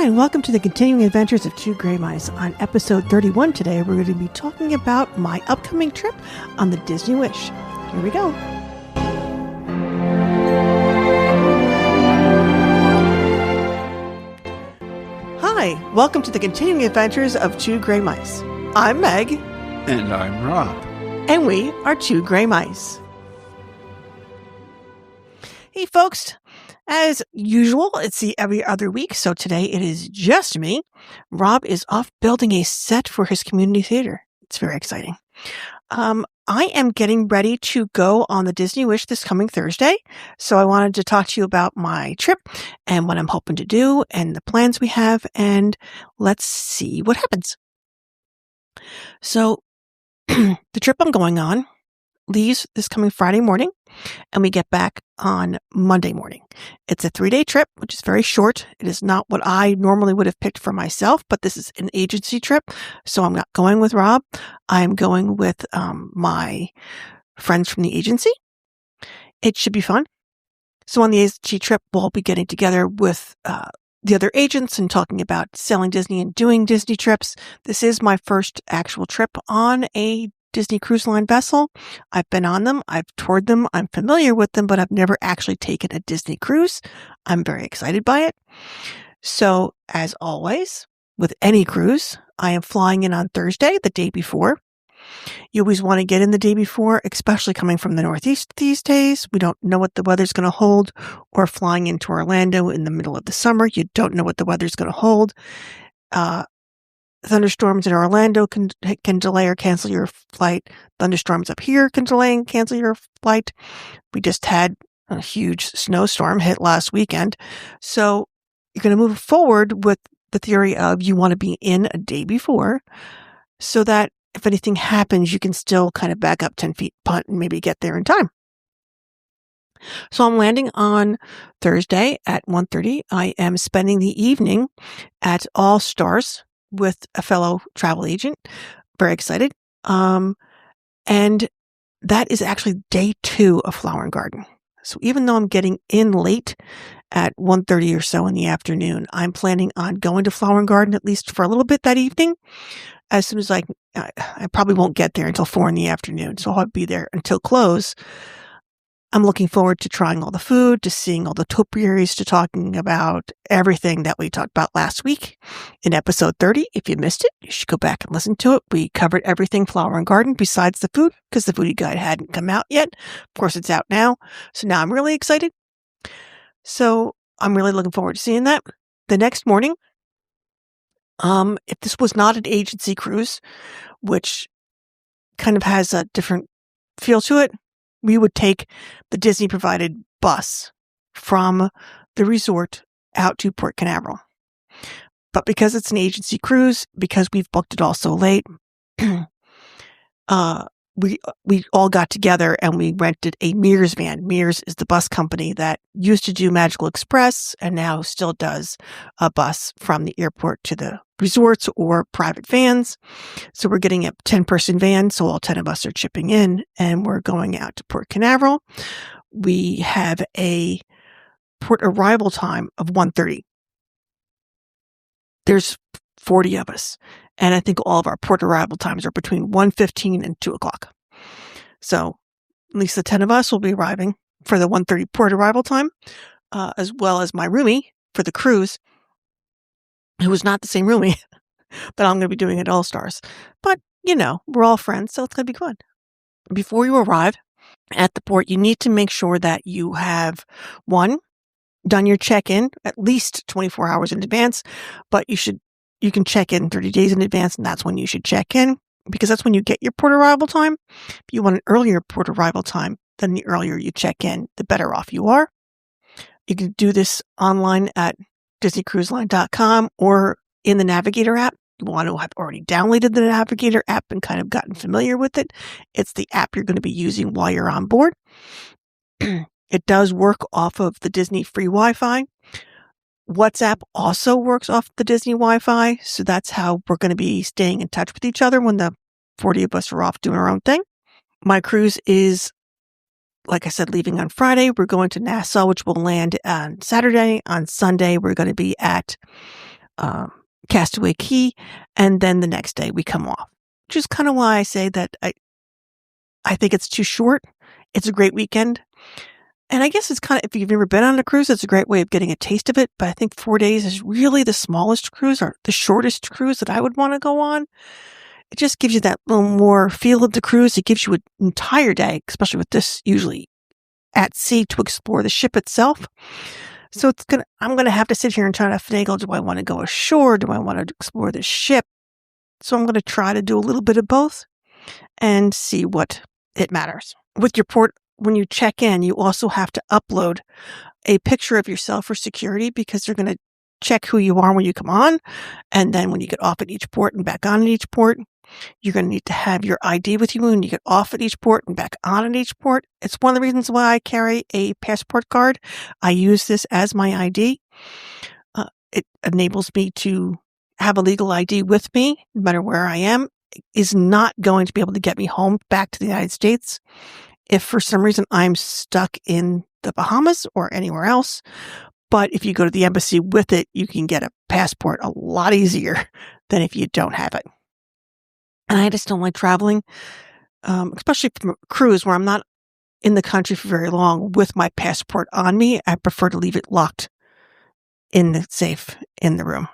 and welcome to the continuing adventures of Two Gray Mice. On episode 31 today, we're going to be talking about my upcoming trip on the Disney Wish. Here we go. Hi, welcome to the continuing adventures of Two Gray Mice. I'm Meg. And I'm Rob. And we are Two Gray Mice. Hey folks, as usual, it's the every other week, so today it is just me. Rob is off building a set for his community theater. It's very exciting. I am getting ready to go on the Disney Wish this coming Thursday, so I wanted to talk to you about my trip and what I'm hoping to do and the plans we have, and let's see what happens. So, the trip I'm going on leaves this coming Friday morning, and we get back on Monday morning. It's a 3-day trip, which is very short. It is not what I normally would have picked for myself, but this is an agency trip, so I'm not going with Rob. I'm going with my friends from the agency. It should be fun. So on the agency trip, we'll be getting together with the other agents and talking about selling Disney and doing Disney trips. This is my first actual trip on a Disney Cruise Line vessel. I've been on them. I've toured them. I'm familiar with them, but I've never actually taken a Disney cruise. I'm very excited by it. So as always, with any cruise, I am flying in on Thursday, the day before. You always want to get in the day before, especially coming from the Northeast these days. We don't know what the weather's going to hold, or flying into Orlando in the middle of the summer. You don't know what the weather's going to hold. Thunderstorms in Orlando can delay or cancel your flight. Thunderstorms up here can delay and cancel your flight. We just had a huge snowstorm hit last weekend. So you're going to move forward with the theory of you want to be in a day before so that if anything happens, you can still kind of back up 10 feet, punt, and maybe get there in time. So I'm landing on Thursday at 1:30. I am spending the evening at All Stars with a fellow travel agent. Very excited. And that is actually day 2 of Flower and Garden. So even though I'm getting in late at 1:30 or so in the afternoon, I'm planning on going to Flower and Garden at least for a little bit that evening. As soon as I probably won't get there until 4 in the afternoon. So I'll be there until close. I'm looking forward to trying all the food, to seeing all the topiaries, to talking about everything that we talked about last week in episode 30. If you missed it, you should go back and listen to it. We covered everything Flower and Garden besides the food because the foodie guide hadn't come out yet. Of course, it's out now. So now I'm really excited. So I'm really looking forward to seeing that. The next morning, if this was not an agency cruise, which kind of has a different feel to it, we would take the Disney provided bus from the resort out to Port Canaveral. But because it's an agency cruise, because we've booked it all so late, we all got together and we rented a Mears van. Mears is the bus company that used to do Magical Express and now still does a bus from the airport to the resorts or private vans. So we're getting a 10-person van, so all 10 of us are chipping in, and we're going out to Port Canaveral. We have a port arrival time of 1:30. There's 40 of us, and I think all of our port arrival times are between 1:15 and 2 o'clock. So at least the 10 of us will be arriving for the 1:30 port arrival time, as well as my roomie for the cruise, who was not the same roomie that I'm going to be doing at All Stars. But, we're all friends, so it's going to be fun. Before you arrive at the port, you need to make sure that you have, one, done your check-in at least 24 hours in advance, but you can check in 30 days in advance, and that's when you should check in, because that's when you get your port arrival time. If you want an earlier port arrival time, then the earlier you check in, the better off you are. You can do this online at DisneyCruiseLine.com or in the Navigator app. You want to have already downloaded the Navigator app and kind of gotten familiar with it. It's the app you're going to be using while you're on board. It does work off of the Disney free Wi-Fi. WhatsApp also works off the Disney Wi-Fi, so that's how we're going to be staying in touch with each other when the 40 of us are off doing our own thing. My cruise is, like I said, leaving on Friday. We're going to Nassau, which will land on Saturday. On Sunday, we're going to be at Castaway Cay, and then the next day we come off. Which is kind of why I say that I think it's too short. It's a great weekend. And I guess it's kind of, if you've never been on a cruise, it's a great way of getting a taste of it. But I think 4 days is really the smallest cruise or the shortest cruise that I would want to go on. It just gives you that little more feel of the cruise. It gives you an entire day, especially with this usually at sea, to explore the ship itself. So I'm going to have to sit here and try to finagle. Do I want to go ashore? Do I want to explore the ship? So I'm going to try to do a little bit of both and see what it matters. With your port, when you check in, you also have to upload a picture of yourself for security, because they're going to check who you are when you come on. And then when you get off at each port and back on at each port, you're going to need to have your ID with you when you get off at each port and back on at each port. It's one of the reasons why I carry a passport card. I use this as my ID. It enables me to have a legal ID with me, no matter where I am. It is not going to be able to get me home back to the United States. If for some reason I'm stuck in the Bahamas or anywhere else, but if you go to the embassy with it, you can get a passport a lot easier than if you don't have it. And I just don't like traveling, especially from a cruise where I'm not in the country for very long with my passport on me. I prefer to leave it locked in the safe in the room.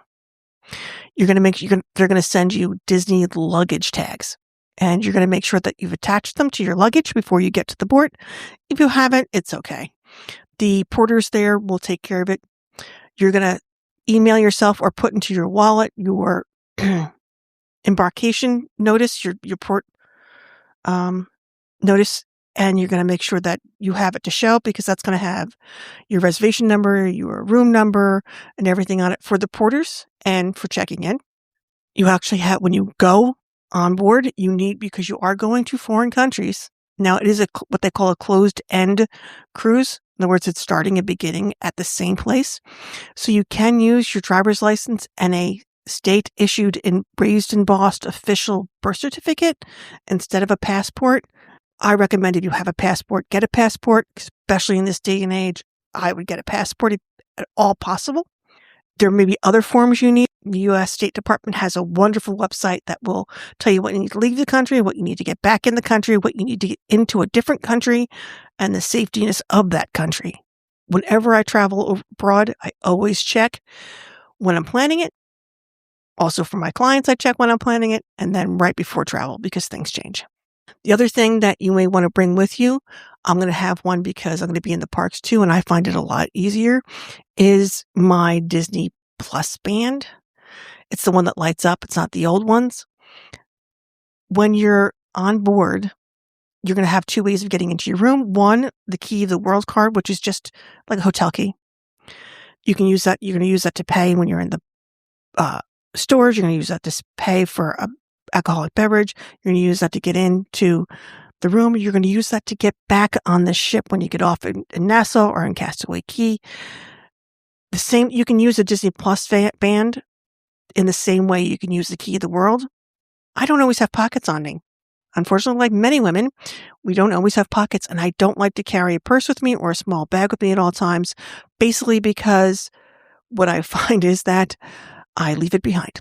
They're going to send you Disney luggage tags, and you're going to make sure that you've attached them to your luggage before you get to the port. If you haven't, it's okay. The porters there will take care of it. You're going to email yourself or put into your wallet your embarkation notice, your port notice, and you're going to make sure that you have it to show, because that's going to have your reservation number, your room number, and everything on it for the porters and for checking in. You actually have, when you go on board, because you are going to foreign countries. Now, it is what they call a closed-end cruise. In other words, it's starting and beginning at the same place. So you can use your driver's license and a state-issued and raised embossed official birth certificate instead of a passport. I recommend if you have a passport, get a passport, especially in this day and age. I would get a passport if at all possible. There may be other forms you need. The U.S. State Department has a wonderful website that will tell you what you need to leave the country, what you need to get back in the country, what you need to get into a different country, and the safetiness of that country. Whenever I travel abroad, I always check when I'm planning it. Also for my clients, I check when I'm planning it, and then right before travel, because things change. The other thing that you may want to bring with you, I'm going to have one because I'm going to be in the parks too, and I find it a lot easier, is my Disney Plus band. It's the one that lights up. It's not the old ones. When you're on board, you're going to have two ways of getting into your room. One, the key of the World card, which is just like a hotel key. You can use that. You're going to use that to pay when you're in the stores. You're going to use that to pay for a alcoholic beverage. You're going to use that to get into the room. You're going to use that to get back on the ship when you get off in Nassau or in Castaway Cay. You can use a Disney Plus band in the same way you can use the key of the world. I don't always have pockets on me. Unfortunately, like many women, we don't always have pockets, and I don't like to carry a purse with me or a small bag with me at all times, basically because what I find is that I leave it behind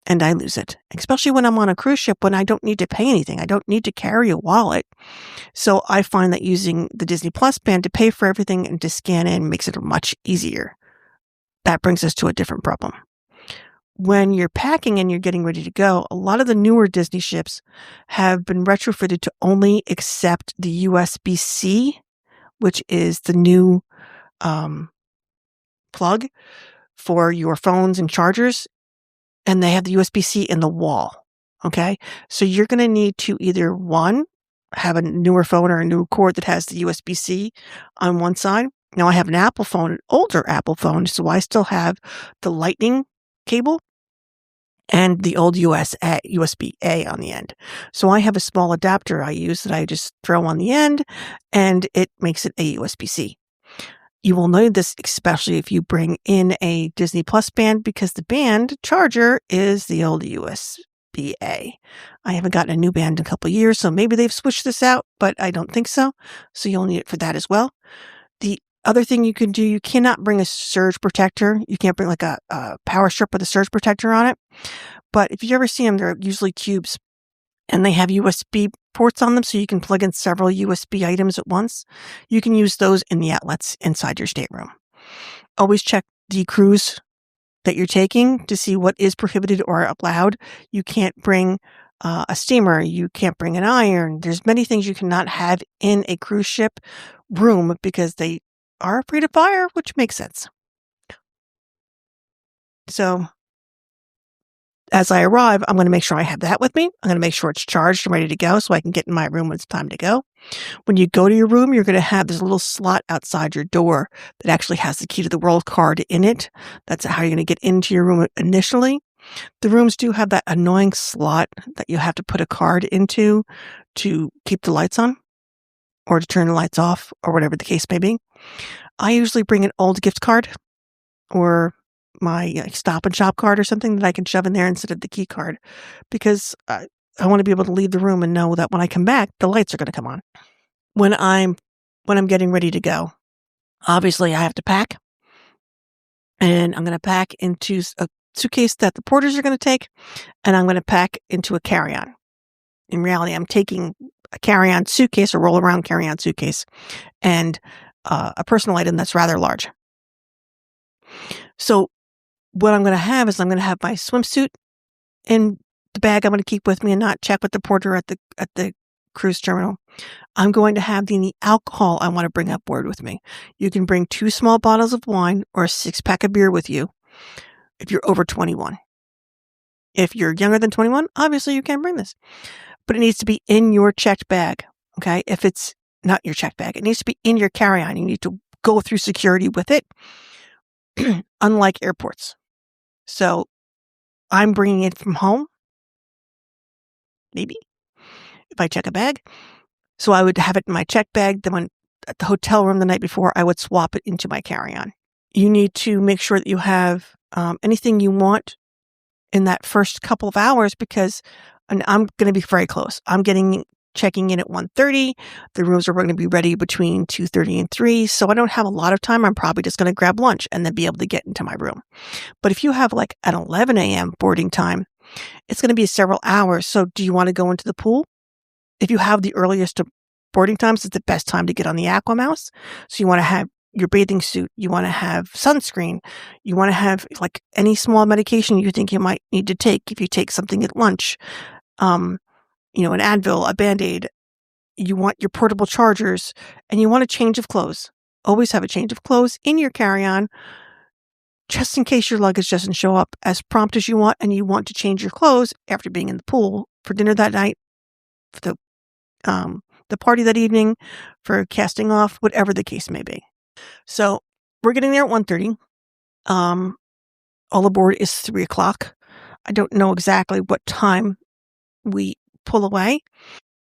and I lose it, especially when I'm on a cruise ship when I don't need to pay anything. I don't need to carry a wallet. So I find that using the Disney Plus band to pay for everything and to scan in makes it much easier. That brings us to a different problem. When you're packing and you're getting ready to go, a lot of the newer Disney ships have been retrofitted to only accept the USB-C, which is the new plug for your phones and chargers. And they have the USB-C in the wall. Okay. So you're going to need to either one, have a newer phone or a new cord that has the USB-C on one side. Now I have an Apple phone, an older Apple phone, so I still have the Lightning cable and the old USB-A on the end. So I have a small adapter I use that I just throw on the end, and it makes it a USB-C. You will need this especially if you bring in a Disney Plus band, because the band charger is the old USB-A. I haven't gotten a new band in a couple of years, so maybe they've switched this out, but I don't think so. So you'll need it for that as well. The Other thing you can do, you cannot bring a surge protector. You can't bring like a power strip with a surge protector on it. But if you ever see them, they're usually cubes and they have USB ports on them so you can plug in several USB items at once. You can use those in the outlets inside your stateroom. Always check the cruise that you're taking to see what is prohibited or allowed. You can't bring a steamer. You can't bring an iron. There's many things you cannot have in a cruise ship room because they are afraid of fire, which makes sense. So as I arrive, I'm going to make sure I have that with me. I'm going to make sure it's charged and ready to go so I can get in my room when it's time to go. When you go to your room, you're going to have this little slot outside your door that actually has the key to the world card in it. That's how you're going to get into your room initially. The rooms do have that annoying slot that you have to put a card into to keep the lights on or to turn the lights off or whatever the case may be. I usually bring an old gift card or my Stop and Shop card or something that I can shove in there instead of the key card because I want to be able to leave the room and know that when I come back, the lights are going to come on. When I'm getting ready to go, obviously I have to pack, and I'm going to pack into a suitcase that the porters are going to take, and I'm going to pack into a carry-on. In reality, I'm taking a carry-on suitcase, a roll-around carry-on suitcase, and a personal item that's rather large. So what I'm going to have is I'm going to have my swimsuit in the bag I'm going to keep with me and not check with the porter at the cruise terminal. I'm going to have the alcohol I want to bring aboard with me. You can bring 2 small bottles of wine or a 6-pack of beer with you if you're over 21. If you're younger than 21, obviously you can't bring this. But it needs to be in your checked bag, okay? If it's not your checked bag, it needs to be in your carry-on. You need to go through security with it, unlike airports. So I'm bringing it from home, maybe, if I check a bag. So I would have it in my check bag. Then when at the hotel room the night before, I would swap it into my carry-on. You need to make sure that you have anything you want in that first couple of hours because I'm going to be very close. I'm checking in at 1:30. The rooms are going to be ready between 2:30 and 3. So I don't have a lot of time. I'm probably just going to grab lunch and then be able to get into my room. But if you have like an 11 a.m. boarding time, it's going to be several hours. So do you want to go into the pool? If you have the earliest boarding times, it's the best time to get on the Aqua Mouse. So you want to have your bathing suit. You want to have sunscreen. You want to have like any small medication you think you might need to take if you take something at lunch. An Advil, a Band-Aid. You want your portable chargers and you want a change of clothes. Always have a change of clothes in your carry-on just in case your luggage doesn't show up as prompt as you want and you want to change your clothes after being in the pool for dinner that night, for the party that evening, for casting off, whatever the case may be. So we're getting there at 1:30. All aboard is 3:00. I don't know exactly what time we pull away.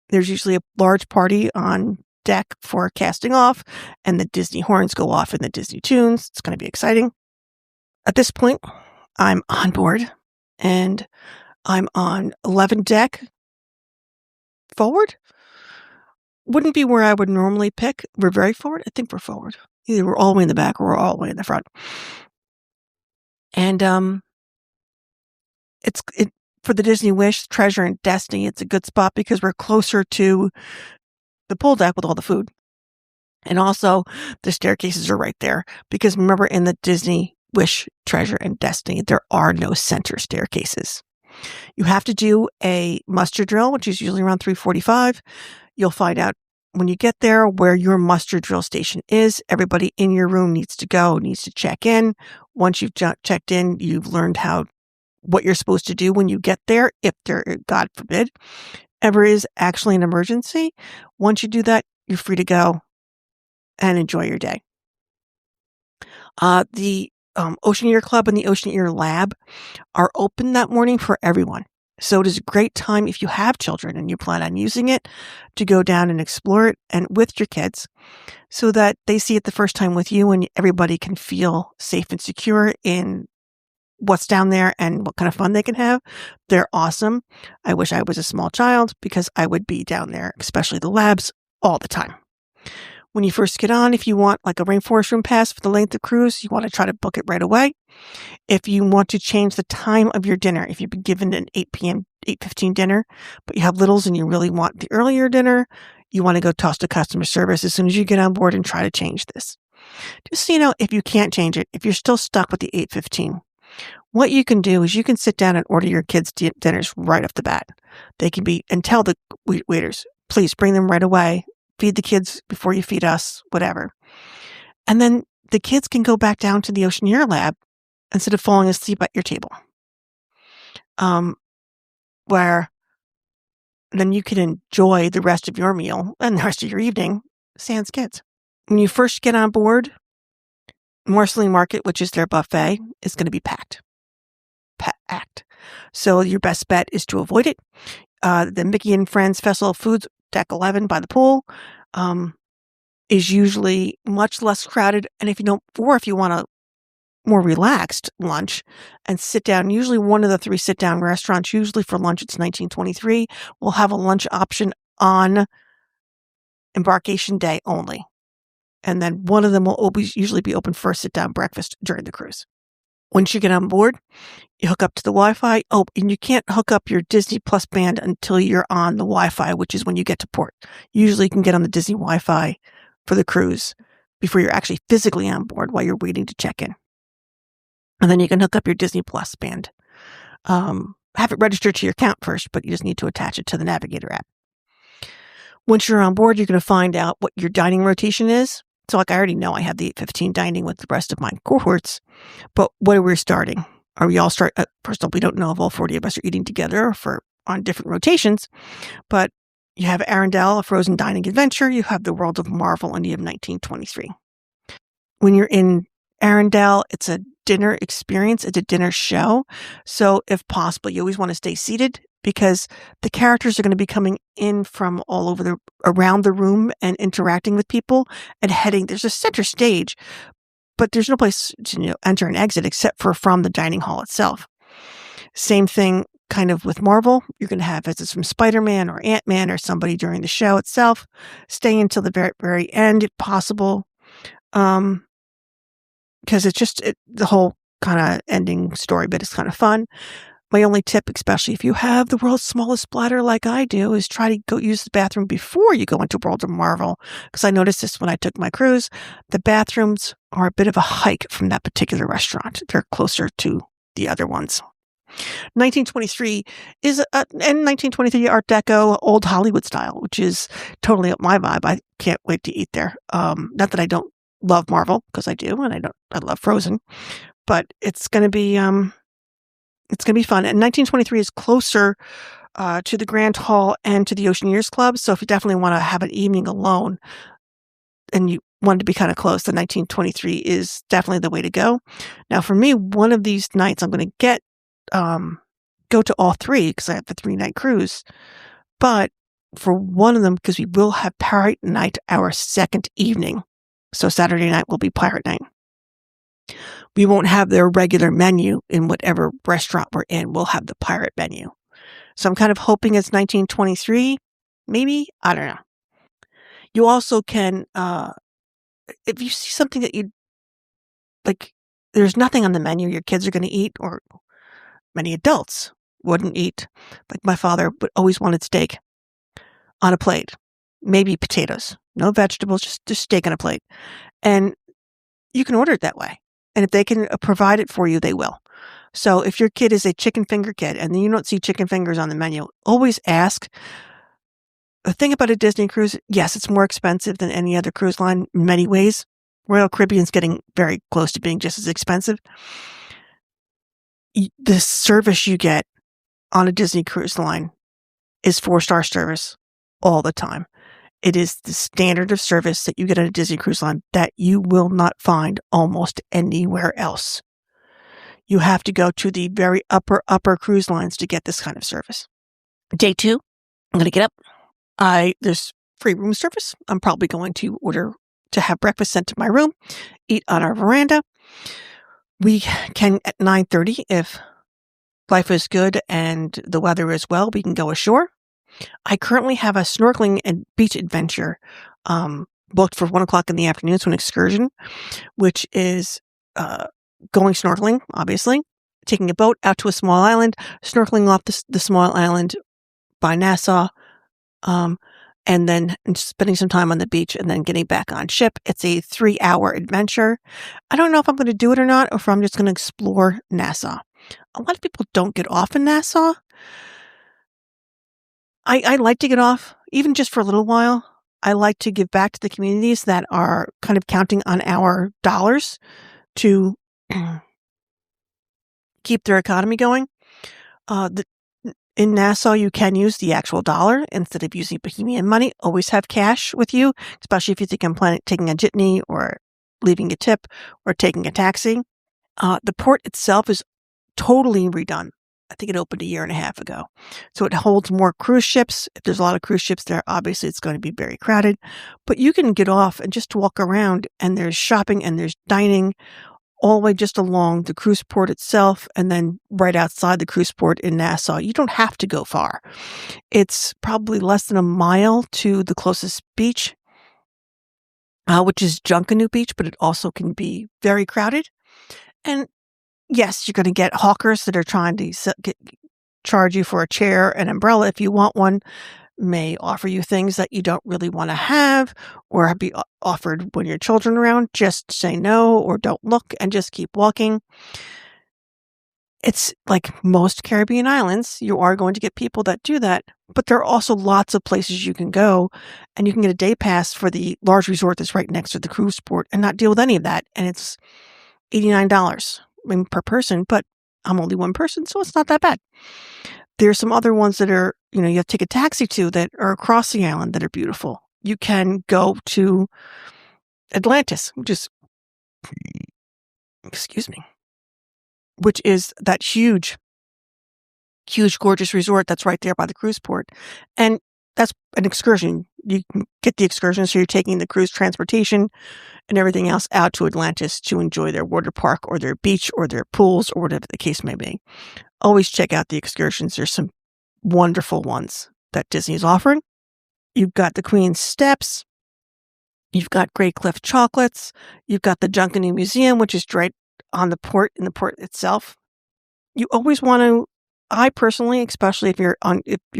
There's usually a large party on deck for casting off, and the Disney horns go off in the Disney tunes. It's going to be exciting. At this point, I'm on board, and I'm on 11 deck forward. Wouldn't be where I would normally pick. We're very forward. I think we're forward. Either we're all the way in the back or we're all the way in the front. And it's for the Disney Wish, Treasure, and Destiny. It's a good spot because we're closer to the pool deck with all the food. And also the staircases are right there because remember in the Disney Wish, Treasure, and Destiny, there are no center staircases. You have to do a muster drill, which is usually around 3:45. You'll find out when you get there where your muster drill station is. Everybody in your room needs to check in. Once you've checked in, you've learned what you're supposed to do when you get there, if there, God forbid, ever is actually an emergency. Once you do that, you're free to go and enjoy your day. The Oceaneer Club and the Oceaneer Lab are open that morning for everyone. So it is a great time if you have children and you plan on using it to go down and explore it and with your kids so that they see it the first time with you and everybody can feel safe and secure in what's down there and what kind of fun they can have. They're awesome. I wish I was a small child because I would be down there, especially the labs, all the time. When you first get on, if you want like a rainforest room pass for the length of cruise, you want to try to book it right away. If you want to change the time of your dinner, if you've been given an 8 p.m., 8:15 dinner, but you have littles and you really want the earlier dinner, you want to go toss to customer service as soon as you get on board and try to change this. Just so you know, if you can't change it, if you're still stuck with the 8:15, what you can do is you can sit down and order your kids' dinners right off the bat. They can be, and tell the waiters, please bring them right away. Feed the kids before you feed us, whatever. And then the kids can go back down to the Oceaneer lab instead of falling asleep at your table. Where then you can enjoy the rest of your meal and the rest of your evening sans kids. When you first get on board, Marceline Market, which is their buffet, is going to be packed. So your best bet is to avoid it. The Mickey and Friends Festival of Foods, Deck 11 by the pool, is usually much less crowded. And if you want a more relaxed lunch and sit down, usually one of the 3 sit-down restaurants, usually for lunch it's 1923, will have a lunch option on embarkation day only. And then one of them will always usually be open for a sit-down breakfast during the cruise. Once you get on board, you hook up to the Wi-Fi. Oh, and you can't hook up your Disney Plus band until you're on the Wi-Fi, which is when you get to port. Usually you can get on the Disney Wi-Fi for the cruise before you're actually physically on board while you're waiting to check in. And then you can hook up your Disney Plus band. Have it registered to your account first, but you just need to attach it to the Navigator app. Once you're on board, you're going to find out what your dining rotation is. So like I already know I have the 8:15 dining with the rest of my cohorts, but what are we starting? Are we all first off, we don't know if all 40 of us are eating together on different rotations, but you have Arendelle, a frozen dining adventure, you have the World of Marvel, and you have 1923. When you're in Arendelle, it's a dinner experience. It's a dinner show. So if possible, you always want to stay seated because the characters are going to be coming in from all over around the room and interacting with people and there's a center stage, but there's no place to enter and exit except for from the dining hall itself. Same thing kind of with Marvel. You're going to have visits from Spider-Man or Ant-Man or somebody during the show itself. Stay until the very, very end if possible. Because it's the whole kind of ending story bit is kind of fun. My only tip, especially if you have the world's smallest bladder like I do, is try to go use the bathroom before you go into World of Marvel. Because I noticed this when I took my cruise. The bathrooms are a bit of a hike from that particular restaurant. They're closer to the other ones. 1923 is and 1923 Art Deco, old Hollywood style, which is totally up my vibe. I can't wait to eat there. Not that I don't love Marvel, because I do, and I love Frozen, but it's going to be fun. And 1923 is closer to the Grand Hall and to the Oceaneers Club. So if you definitely want to have an evening alone and you want to be kind of close, the 1923 is definitely the way to go. Now, for me, one of these nights I'm going to go to all 3 because I have the 3-night cruise. But for one of them, because we will have Pirate Night our second evening. So Saturday night will be Pirate Night. We won't have their regular menu in whatever restaurant we're in. We'll have the pirate menu. So I'm kind of hoping it's 1923. Maybe? I don't know. You also can, if you see something that you, like, there's nothing on the menu your kids are going to eat, or many adults wouldn't eat. Like my father would always wanted steak on a plate. Maybe potatoes. No vegetables, just steak on a plate. And you can order it that way. And if they can provide it for you, they will. So if your kid is a chicken finger kid and you don't see chicken fingers on the menu, always ask. The thing about a Disney cruise, yes, it's more expensive than any other cruise line in many ways. Royal Caribbean's getting very close to being just as expensive. The service you get on a Disney cruise line is 4-star service all the time. It is the standard of service that you get on a Disney cruise line that you will not find almost anywhere else. You have to go to the very upper cruise lines to get this kind of service. Day 2, I'm going to get up. There's free room service. I'm probably going to order to have breakfast sent to my room, eat on our veranda. We can at 9:30, if life is good and the weather is well, we can go ashore. I currently have a snorkeling and beach adventure booked for 1:00 in the afternoon to an excursion, which is going snorkeling, obviously, taking a boat out to a small island, snorkeling off the small island by Nassau, and then spending some time on the beach and then getting back on ship. It's a 3-hour adventure. I don't know if I'm going to do it or not, or if I'm just going to explore Nassau. A lot of people don't get off in Nassau. I like to get off, even just for a little while. I like to give back to the communities that are kind of counting on our dollars to keep their economy going. In Nassau, you can use the actual dollar instead of using Bohemian money. Always have cash with you, especially if you think I'm taking a jitney or leaving a tip or taking a taxi. The port itself is totally redone. I think it opened 1.5 years ago. So it holds more cruise ships. If there's a lot of cruise ships there, obviously it's going to be very crowded. But you can get off and just walk around, and there's shopping and there's dining all the way just along the cruise port itself, and then right outside the cruise port in Nassau. You don't have to go far. It's probably less than a mile to the closest beach, which is Junkanoo Beach, but it also can be very crowded. And yes, you're going to get hawkers that are trying to charge you for a chair, an umbrella if you want one, may offer you things that you don't really want to have or be offered when your children are around. Just say no or don't look and just keep walking. It's like most Caribbean islands, you are going to get people that do that, but there are also lots of places you can go, and you can get a day pass for the large resort that's right next to the cruise port and not deal with any of that. And it's $89 per person, but I'm only one person, so it's not that bad. There's some other ones that are, you have to take a taxi to that are across the island that are beautiful. You can go to Atlantis, which is that huge, gorgeous resort that's right there by the cruise port. And that's an excursion. You can get the excursion, so you're taking the cruise transportation and everything else out to Atlantis to enjoy their water park or their beach or their pools or whatever the case may be. Always check out the excursions. There's some wonderful ones that Disney is offering. You've got the Queen's Steps. You've got Great Cliff Chocolates. You've got the Junkanoo Museum, which is right on the port, in the port itself. You always want to, I personally, especially if you're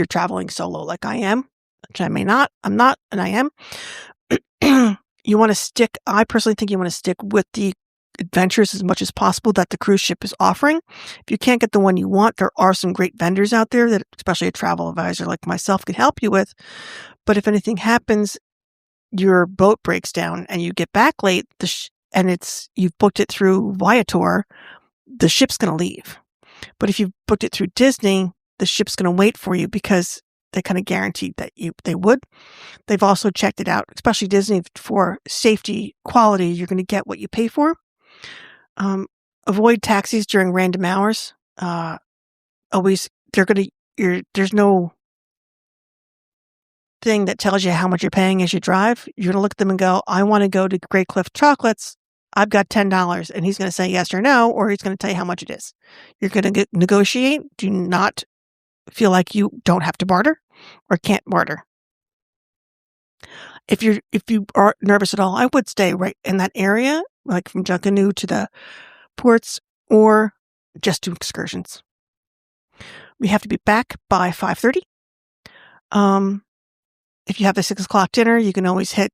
traveling solo like I am, which I may not, I'm not, and I am, I personally think you want to stick with the adventures as much as possible that the cruise ship is offering. If you can't get the one you want, there are some great vendors out there that especially a travel advisor like myself can help you with. But if anything happens, your boat breaks down and you get back late, and you've booked it through Viator, the ship's going to leave. But if you've booked it through Disney, the ship's going to wait for you because they kind of guaranteed that they would. They've also checked it out, especially Disney, for safety, quality. You're going to get what you pay for. Avoid taxis during random hours. There's no thing that tells you how much you're paying as you drive. You're going to look at them and go, I want to go to Great Cliff Chocolates. I've got $10. And he's going to say yes or no, or he's going to tell you how much it is. You're going to negotiate. Do not feel like you don't have to barter or can't barter. If you are nervous at all, I would stay right in that area, like from Junkanoo to the ports, or just do excursions. We have to be back by 5:30. If you have the 6:00 dinner, you can always hit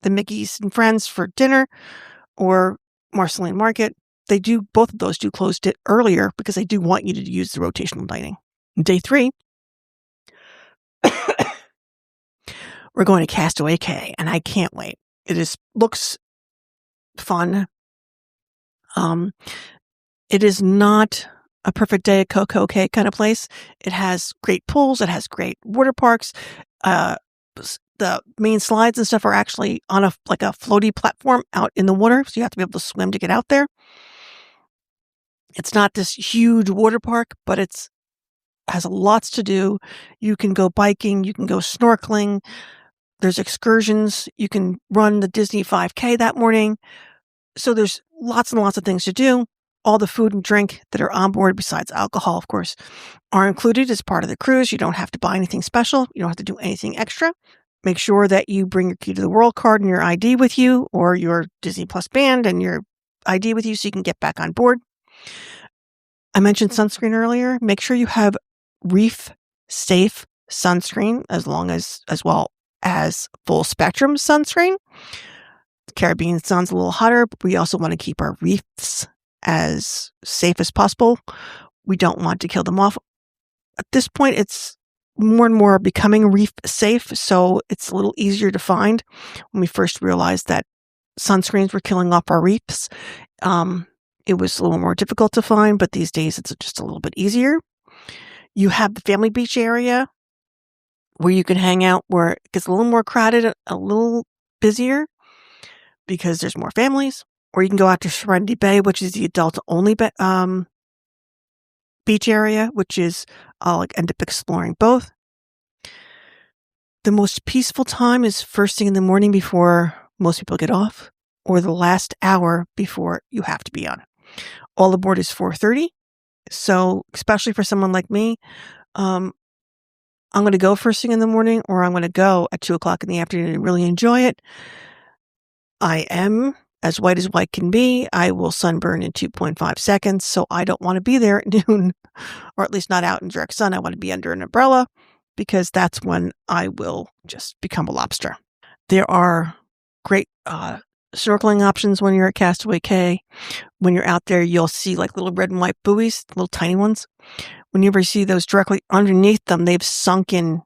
the Mickey's and Friends for dinner, or Marceline Market. Both of those do close it earlier because they do want you to use the rotational dining. Day 3, we're going to Castaway Cay, and I can't wait. Looks fun. It is not a perfect day at Coco Cay kind of place. It has great pools. It has great water parks. The main slides and stuff are actually on a floaty platform out in the water, so you have to be able to swim to get out there. It's not this huge water park, but has lots to do. You can go biking, you can go snorkeling. There's excursions. You can run the Disney 5K that morning. So there's lots and lots of things to do. All the food and drink that are on board, besides alcohol, of course, are included as part of the cruise. You don't have to buy anything special. You don't have to do anything extra. Make sure that you bring your key to the world card and your ID with you, or your Disney Plus band and your ID with you so you can get back on board. I mentioned sunscreen earlier. Make sure you have reef safe sunscreen as well as full spectrum sunscreen. The Caribbean sun's a little hotter, but we also want to keep our reefs as safe as possible. We don't want to kill them off. At this point, it's more and more becoming reef safe, so it's a little easier to find. When we first realized that sunscreens were killing off our reefs, it was a little more difficult to find, but these days it's just a little bit easier. You have the family beach area where you can hang out, where it gets a little more crowded, a little busier because there's more families. Or you can go out to Serenity Bay, which is the adult-only beach area, which is I'll end up exploring both. The most peaceful time is first thing in the morning before most people get off, or the last hour before you have to be on. All aboard is 4:30. So especially for someone like me, I'm going to go first thing in the morning, or I'm going to go at 2:00 in the afternoon and really enjoy it. I am as white can be. I will sunburn in 2.5 seconds. So I don't want to be there at noon, or at least not out in direct sun. I want to be under an umbrella because that's when I will just become a lobster. There are great snorkeling options when you're at Castaway Cay. When you're out there, you'll see like little red and white buoys, little tiny ones. When you ever see those directly underneath them, they've sunk in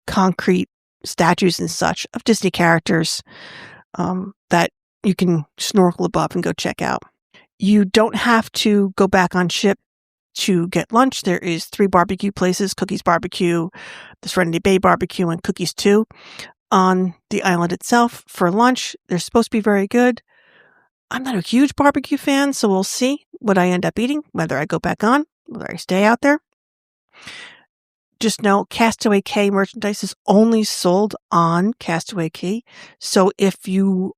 concrete statues and such of Disney characters that you can snorkel above and go check out. You don't have to go back on ship to get lunch. There is 3 barbecue places, Cookies Barbecue, the Serenity Bay Barbecue, and Cookies 2 on the island itself for lunch. They're supposed to be very good. I'm not a huge barbecue fan, so we'll see what I end up eating, whether I go back on, whether I stay out there. Just know Castaway Cay merchandise is only sold on Castaway Cay. So if you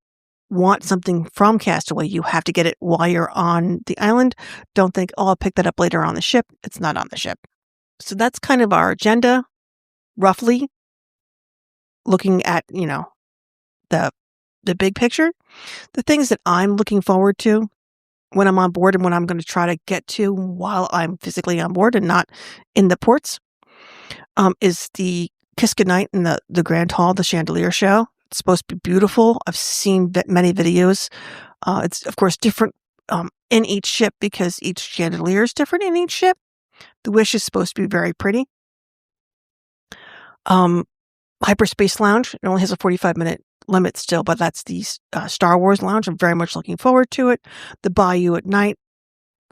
want something from Castaway, you have to get it while you're on the island. Don't think, oh, I'll pick that up later on the ship. It's not on the ship. So that's kind of our agenda, roughly, looking at, the big picture. The things that I'm looking forward to when I'm on board and what I'm going to try to get to while I'm physically on board and not in the ports is the Kiss Goodnight in the Grand Hall, the chandelier show. It's supposed to be beautiful. I've seen many videos. It's, of course, different in each ship because each chandelier is different in each ship. The Wish is supposed to be very pretty. Hyperspace Lounge, it only has a 45-minute limit still, but that's the Star Wars lounge. I'm very much looking forward to it. The Bayou at night,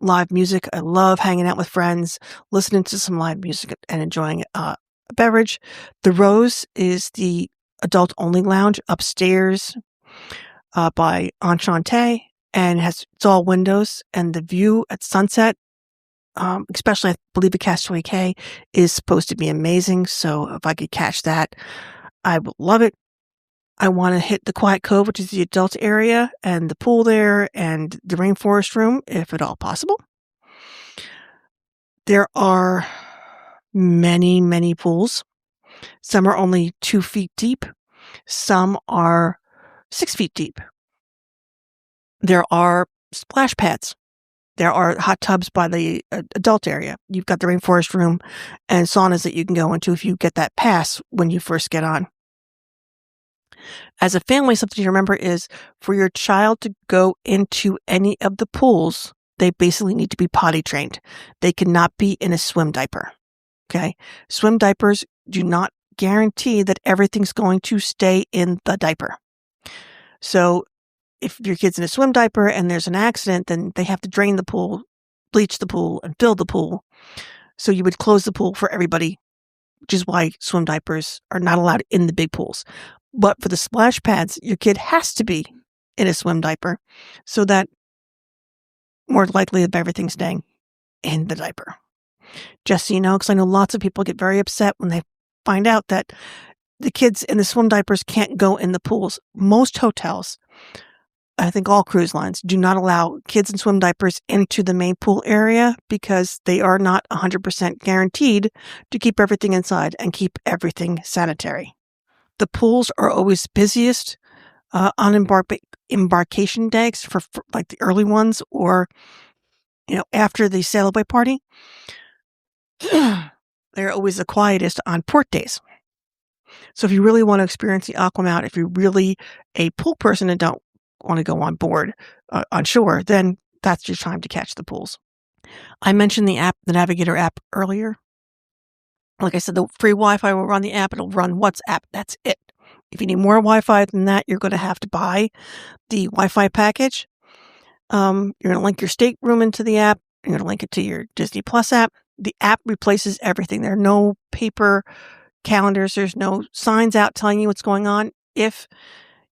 live music. I love hanging out with friends, listening to some live music and enjoying a beverage. The Rose is the adult-only lounge upstairs by Enchanté, and it's all windows, and the view at sunset, especially I believe the Castaway Cay, is supposed to be amazing. So if I could catch that, I would love it. I want to hit the Quiet Cove, which is the adult area, and the pool there, and the rainforest room, if at all possible. There are many, many pools. Some are only 2 feet deep. Some are 6 feet deep. There are splash pads. There are hot tubs by the adult area. You've got the rainforest room and saunas that you can go into if you get that pass when you first get on. As a family, something to remember is for your child to go into any of the pools, they basically need to be potty trained. They cannot be in a swim diaper. Okay? Swim diapers do not guarantee that everything's going to stay in the diaper. So if your kid's in a swim diaper and there's an accident, then they have to drain the pool, bleach the pool, and fill the pool. So you would close the pool for everybody, which is why swim diapers are not allowed in the big pools. But for the splash pads, your kid has to be in a swim diaper so that more likely of everything staying in the diaper. Just so you know, because I know lots of people get very upset when they find out that the kids in the swim diapers can't go in the pools. Most hotels, I think all cruise lines, do not allow kids in swim diapers into the main pool area because they are not 100% guaranteed to keep everything inside and keep everything sanitary. The pools are always busiest on embarkation days for like the early ones, or after the sail away party. They're always the quietest on port days. So if you really want to experience the Aquamount, if you're really a pool person and don't want to go on board on shore, then that's your time to catch the pools. I mentioned the Navigator app earlier. Like I said, the free Wi-Fi will run the app. It'll run WhatsApp. That's it. If you need more Wi-Fi than that, you're going to have to buy the Wi-Fi package. You're going to link your stateroom into the app. You're going to link it to your Disney Plus app. The app replaces everything. There are no paper calendars. There's no signs out telling you what's going on. If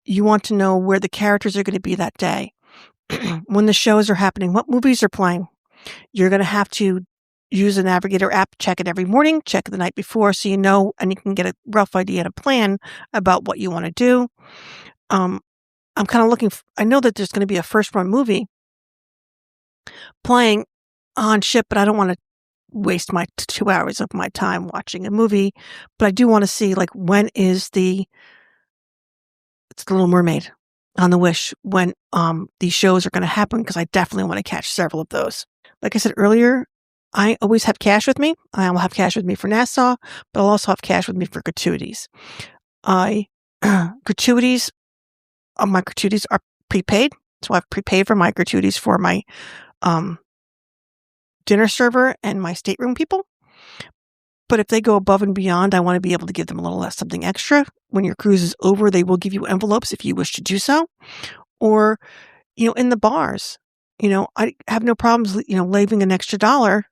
you want to know where the characters are going to be that day, when the shows are happening, what movies are playing, you're going to have to use the Navigator app, check it every morning, check it the night before, so you know, and you can get a rough idea and a plan about what you want to do. I'm kind of looking, I know that there's going to be a first run movie playing on ship, but I don't want to waste my 2 hours of my time watching a movie. But I do want to see, like, when is it's The Little Mermaid on the Wish, when these shows are going to happen, because I definitely want to catch several of those. Like I said earlier, I always have cash with me. I will have cash with me for Nassau, but I'll also have cash with me for gratuities. My gratuities are prepaid, so I've prepaid for my gratuities for my dinner server and my stateroom people. But if they go above and beyond, I want to be able to give them a little less, something extra. When your cruise is over, they will give you envelopes if you wish to do so. Or, in the bars, I have no problems, leaving an extra $1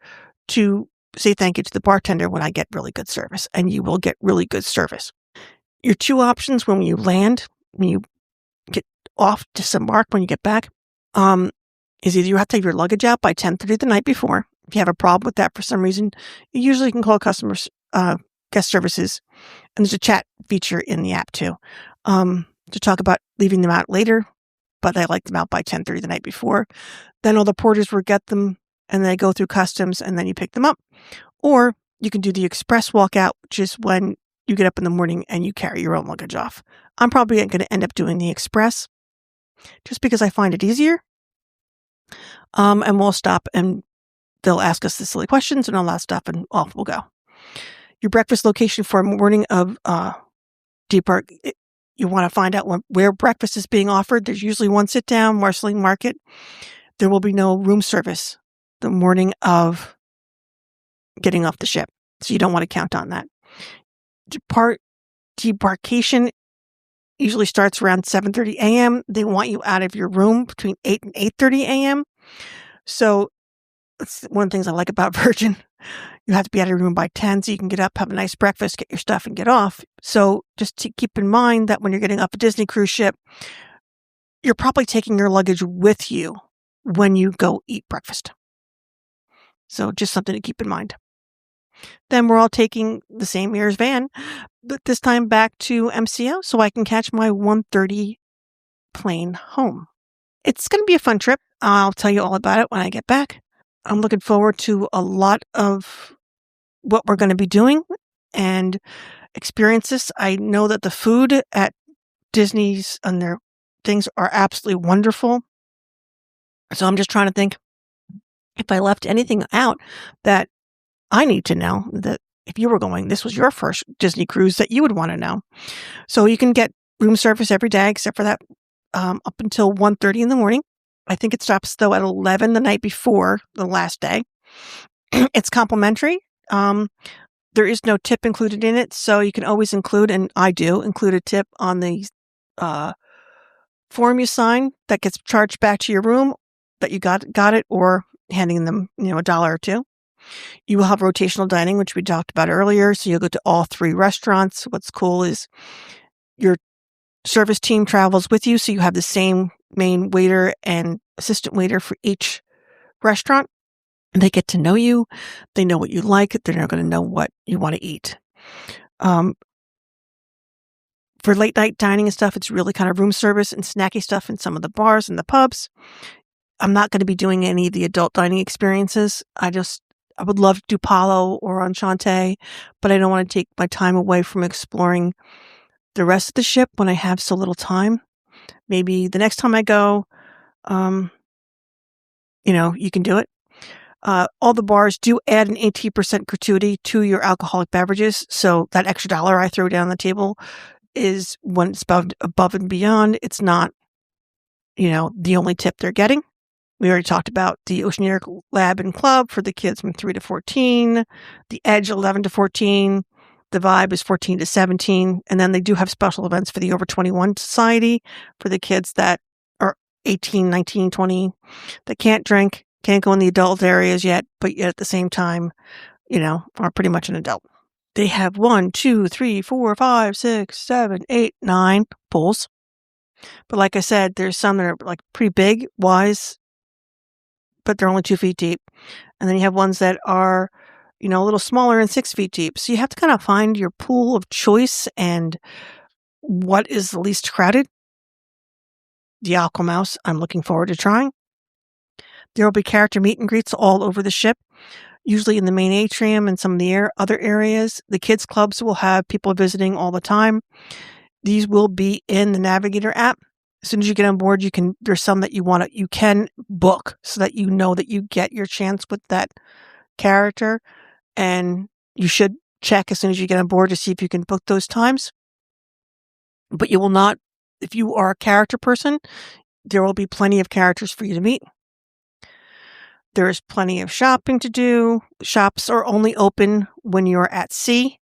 to say thank you to the bartender when I get really good service, and you will get really good service. Your two options when you land, when you get off, disembark, when you get back, is either you have to have your luggage out by 10:30 the night before. If you have a problem with that for some reason, you usually can call customers, guest services, and there's a chat feature in the app too, to talk about leaving them out later, but I like them out by 10:30 the night before. Then all the porters will get them, and they go through customs, and then you pick them up. Or you can do the express walkout, which is when you get up in the morning and you carry your own luggage off. I'm probably going to end up doing the express just because I find it easier. And we'll stop, and they'll ask us the silly questions and all that stuff, and off we'll go. Your breakfast location for a morning of depart. You want to find out where breakfast is being offered. There's usually one sit down, Marceline Market. There will be no room service the morning of getting off the ship, so you don't want to count on that. Debarkation usually starts around 7:30 a.m. They want you out of your room between 8 and 8:30 a.m. So that's one of the things I like about Virgin. You have to be out of your room by 10 so you can get up, have a nice breakfast, get your stuff, and get off. So just to keep in mind that when you're getting off a Disney cruise ship, you're probably taking your luggage with you when you go eat breakfast. So just something to keep in mind. Then we're all taking the same Mears van, but this time back to MCO so I can catch my 1:30 plane home. It's going to be a fun trip. I'll tell you all about it when I get back. I'm looking forward to a lot of what we're going to be doing and experiences. I know that the food at Disney's and their things are absolutely wonderful. So I'm just trying to think if I left anything out that I need to know, that if you were going, this was your first Disney cruise, that you would want to know. So you can get room service every day except for that up until 1:30 in the morning. I think it stops, though, at 11 the night before the last day. It's complimentary. There is no tip included in it, so you can always include, and I do, include a tip on the form you sign that gets charged back to your room that you got it, or handing them, $1 or $2. You will have rotational dining, which we talked about earlier, so you'll go to all 3 restaurants. What's cool is your service team travels with you, so you have the same main waiter and assistant waiter for each restaurant. They get to know you. They know what you like. They're not going to know what you want to eat. For late night dining and stuff, it's really kind of room service and snacky stuff in some of the bars and the pubs. I'm not going to be doing any of the adult dining experiences. I would love to do Palo or Enchante, but I don't want to take my time away from exploring The rest of the ship, when I have so little time, maybe the next time I go, you can do it. All the bars do add an 18% gratuity to your alcoholic beverages. So that extra $1 I throw down the table is when it's above and beyond. It's not, the only tip they're getting. We already talked about the Oceanic Lab and Club for the kids from 3 to 14, the Edge 11 to 14, the Vibe is 14 to 17, and then they do have special events for the Over 21 Society for the kids that are 18, 19, 20, that can't drink, can't go in the adult areas yet, but yet at the same time, are pretty much an adult. They have 1, 2, 3, 4, 5, 6, 7, 8, 9 pools. But like I said, there's some that are like pretty big, wise, but they're only 2 feet deep. And then you have ones that are, a little smaller and 6 feet deep. So you have to kind of find your pool of choice and what is the least crowded. The Aqua Mouse, I'm looking forward to trying. There will be character meet and greets all over the ship, usually in the main atrium and some of the other areas. The kids' clubs will have people visiting all the time. These will be in the Navigator app. As soon as you get on board, there's some that you can book so that you know that you get your chance with that character. And you should check as soon as you get on board to see if you can book those times. But you will not, if you are a character person, there will be plenty of characters for you to meet. There's plenty of shopping to do. Shops are only open when you're at sea.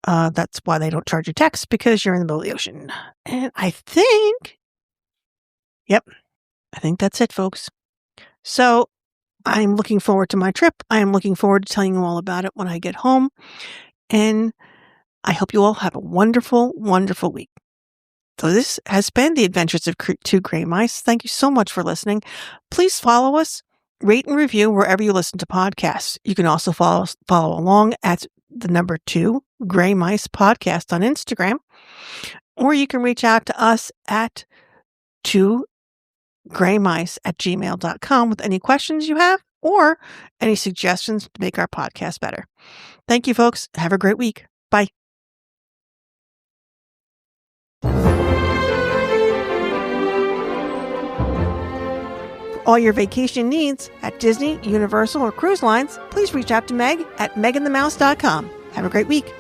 That's why they don't charge you tax, because you're in the middle of the ocean. And I think that's it, folks. So I'm looking forward to my trip. I am looking forward to telling you all about it when I get home. And I hope you all have a wonderful, wonderful week. So this has been the Adventures of 2 Gray Mice. Thank you so much for listening. Please follow us, rate and review wherever you listen to podcasts. You can also follow along at the number 2 Gray Mice Podcast on Instagram, or you can reach out to us at 2graymice@gmail.com with any questions you have or any suggestions to make our podcast better. Thank you, folks. Have a great week. Bye. For all your vacation needs at Disney, Universal, or cruise lines, please reach out to Meg at meganthemouse.com. Have a great week.